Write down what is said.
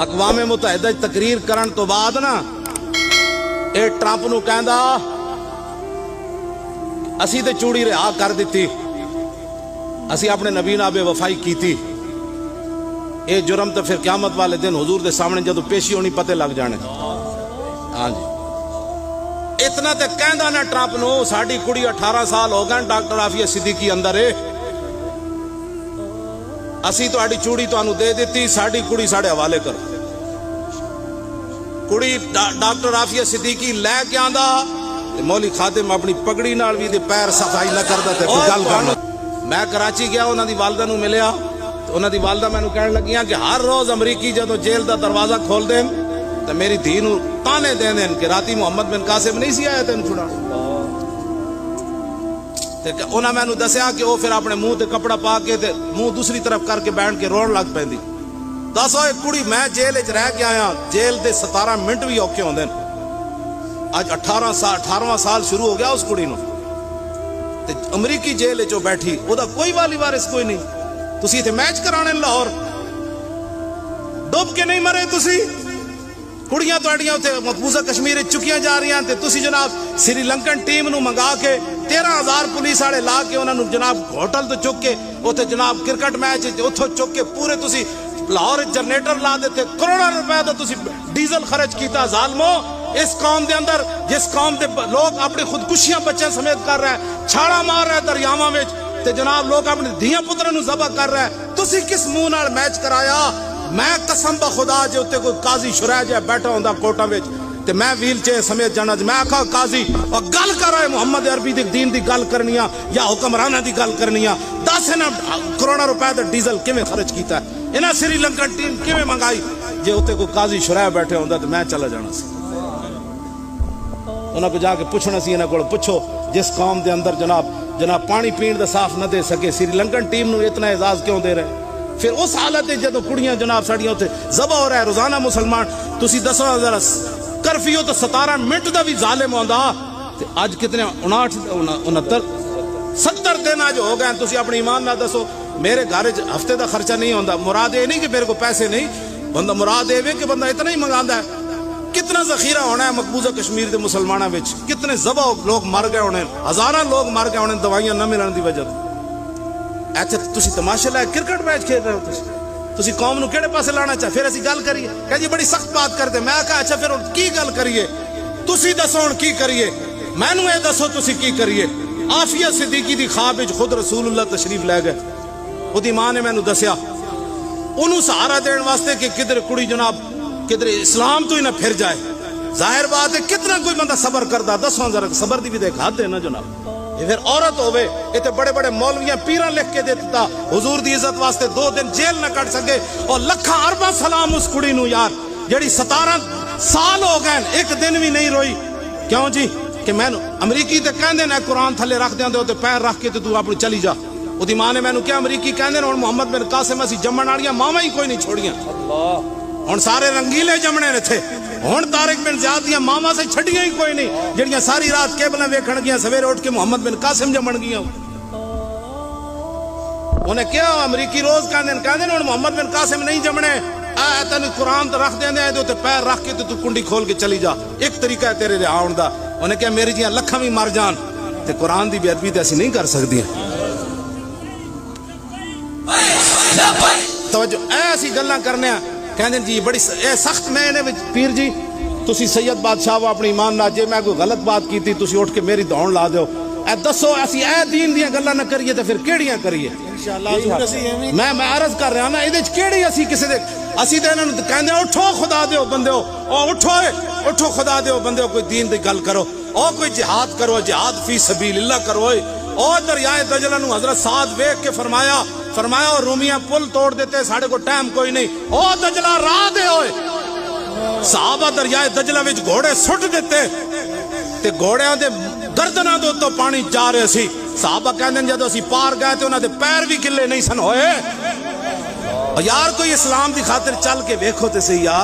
اقوام متحدہ تقریر کرن تو بعد نا اے ٹرمپ نو کہندا اسی تے چوڑی رہا کر دیتی، اسی اپنے نبی نال بے وفائی کیتی، اے جرم تو پھر قیامت والے دن حضور دے سامنے جدو پیشی ہونی پتے لگ جانے۔ ہاں جی اتنا تے کہندا نا ٹرمپ نو ساڈی کڑی 18 سال ہو گئے ڈاکٹر عافیہ صدیقی اندر ہے، اسی تہاڈی چوڑی تانوں دے دیتی، ساڈی کڑی ساڈے حوالے کرو۔ کڑی ڈاکٹر عافیہ صدیقی لے کے آندا تے مولوی خادم اپنی پگڑی نال بھی دے پیر صفائی نہ کردا تے کوئی گل کرنا۔ میں کراچی گیا، انہاں دی والدہ نو ملیا، انہاں دی والدہ مینوں کہن لگیاں کہ ہر روز امریکی جدوں جیل دا دروازہ کھول دین تے میری دھی نو تانے دین کہ راتی محمد بن قاسم نہیں سی آیا تینوں چھڑان۔ تے انہاں مینوں دسیا کہ وہ پھر اپنے منہ تے کپڑا پا کے تے منہ دوسری طرف کر کے بیٹھ کے رون لگ پیندی۔ دس ہوئے کڑی میں جیل وچ رہ کے آیا، جیل دے 17 منٹ بھی اوکھے ہوندے، اج 18واں سال شروع ہو گیا اس کڑی نو، تے امریکی جیل وچ بیٹھی، او دا کوئی والی وارث کوئی نہیں۔ تسی ایتھے میچ کرانے لاہور ڈوب کے نہیں مرے، تسی کڑیاں تہاڈیاں اوتھے مقبوضہ کشمیر وچ چکیاں جا رہی ہیں تے تسی جناب سری لنکن ٹیم نو منگا کے 13,000 پولیس والے لا کے انہاں نو جناب ہوٹل تو چک کے اوتھے جناب کرکٹ میچ اوتھوں چک کے پورے تسی لاہور جنریٹر لا دیتے، کروڑاں روپے دا تسی ڈیزل خرچ کیتا۔ ظالمو اس قوم دے اندر جس قوم دے لوگ اپنی خودکشیاں بچے سمیت کر رہے ہیں، چھاڑا مار رہے ہیں دریاواں وچ تے جناب لوگ اپنے دھیاں پتراں نو ذبح کر رہے ہیں، تسی کس منہ نال میچ کرایا؟ میں قسم بخدا جے اوتے کوئی قاضی شرح جا بیٹھا ہوندا کوٹا وچ تے میں ویل چیئر سمیت جانا، میں آکھا قاضی اور گل کر رہے محمد عربی دی دین دی گل کرنی یا حکمرانہ دی گل کرنی، دس انہاں کروڑاں روپے دا ڈیزل کیویں خرچ کیتا ہے، انہاں سری لنکن ٹیم کیویں منگائی؟ جے اوتے کوئی قاضی شرح بیٹھے ہوندا تے میں چلا جانا سی، انہاں کو جا کے پوچھنا سی، انہاں کول پوچھو جس قوم دے اندر جناب پانی پین دا صاف نہ دے سکے، سری لنکن ٹیم نو اتنا اعزاز کیوں دے رہے؟ پھر اس حالت جدو کڑیاں جناب ساڑیاں ہوتے ذبح ہو رہا ہے روزانہ مسلمان، تسی دسو ذرا کرفیو تو 17 منٹ دا بھی ظالم ہوندا تے اج کتنے 59 70 دن اج ہو گئے، تسی اپنی ایمان نہ دسو میرے گھر ہفتے دا خرچہ نہیں ہوندا، مراد یہ نہیں کہ میرے کو پیسے نہیں، بندہ مراد یہ کہ بندہ اتنا ہی منگاندا ہے۔ کتنا ذخیرہ ہونا ہے مقبوضہ کشمیر دے مسلمانوں وچ، کتنے ذبح لوگ مر گئے ہونے، ہزاراں لوگ مر گئے ہونے دوائیاں نہ ملن دی وجہ تو۔ اچھا تسی تماشا لائے کرکٹ میچ کھیل رہے ہو، تسی قوم نو کیڑے پاسے لانا چاہے؟ پھر اسی گل کریے کہ جی بڑی سخت بات کرتے، میں کہا اچھا پھر کی گل کریے؟ تسی دسو ہن کی کریے، مینوں اے دسو تسی کی کریے؟ عافیہ صدیقی دی خواب وچ خود رسول اللہ تشریف لے گئے، اودی ماں نے مینوں دسیا اونوں سہارا دین واسطے کہ کدھر کڑی جناب کدھر اسلام تو ہی نہ پھر جائے۔ ظاہر بات ہے کتنا کوئی بندہ صبر کردا، دسو ذرا صبر دی بھی دیکھ حد ہے نا جناب۔ یہ پھر عورت ہوئے یہ بڑے بڑے مولویاں پیراں لکھ کے دیتا حضور دی عزت واسطے 2 دن جیل نہ کٹ سکے، اور لکھاں ارباں سلام اس کڑی نو یار جڑی 17 سال ہو گئے ایک دن بھی نہیں روئی۔ کیوں جی؟ کہ میں امریکی تے کہندے نے قرآن تھلے رکھ دیندے ہو تے پیر رکھ کے تے تو اپنی چلی جا۔ اودی ماں نے مینوں کیا امریکی کہندے نے ہن محمد بن قاسم اسی جمن والیاں ماواں ہی کوئی نہیں چھوڑیاں، ہن سارے رنگیلے جمنے نے تھے، ہن طارق بن زیاد دیاں ماما سے چھڑیاں ہی کوئی نہیں جڑیاں ساری رات کیبلاں ویکھن گیاں، سویرے اٹھ کے محمد بن قاسم جمن گیاں۔ انہیں کیا امریکی روز کہندے ہن محمد بن قاسم نہیں جمنے، اے تینوں قرآن تے رکھ دیندے اے تے پیر رکھ کے تے تو کنڈی کھول کے چلی جا، ایک طریقہ ہے تیرے رہا ہون دا۔ انہیں کیا میری جیاں لکھاں بھی مر جان تے قرآن دی بے ادبی تے اسی نہیں کر سکدیاں۔ توجہ ایسی گلاں کرنے کہندے جی بڑی اے سخت میں نے پیر جی تسی سید بادشاہ وہ اپنی ایمان نہ جے میں کوئی غلط بات کیتی تسی اٹھ کے میری دوڑ لا دیو، اے دسو اسی اے دین دیاں گلاں نہ کریے تے پھر کیڑیاں کریے؟ انشاءاللہ میں عرض کر رہا نا ایدے وچ کیڑی اسی کسے دے اسی تے انہاں نوں کہندے اٹھو خدا دیو بندیو، او اٹھو خدا دیو بندیو، کوئی دین دی گل کرو، او کوئی جہاد کرو، جہاد فی سبیل اللہ کرو۔ او دریائے دجلہ نو حضرت سعد ویکھ کے فرمایا رومیاں پل توڑ دیتے ساڑھے کو ٹائم کوئی نہیں، او دجلہ راہ دے ہوئے۔ صحابہ دریائے دجلہ وچ گھوڑے سٹ دیتے تے گھوڑیاں دے گردناں دے تو پانی جا رہے سی، صحابہ کہندے جدوں اسی پار گئے تے انہاں دے پیر بھی گلے نہیں سن ہوئے۔ یار کوئی اسلام دی خاطر چل کے ویکھو تے صحیح یار۔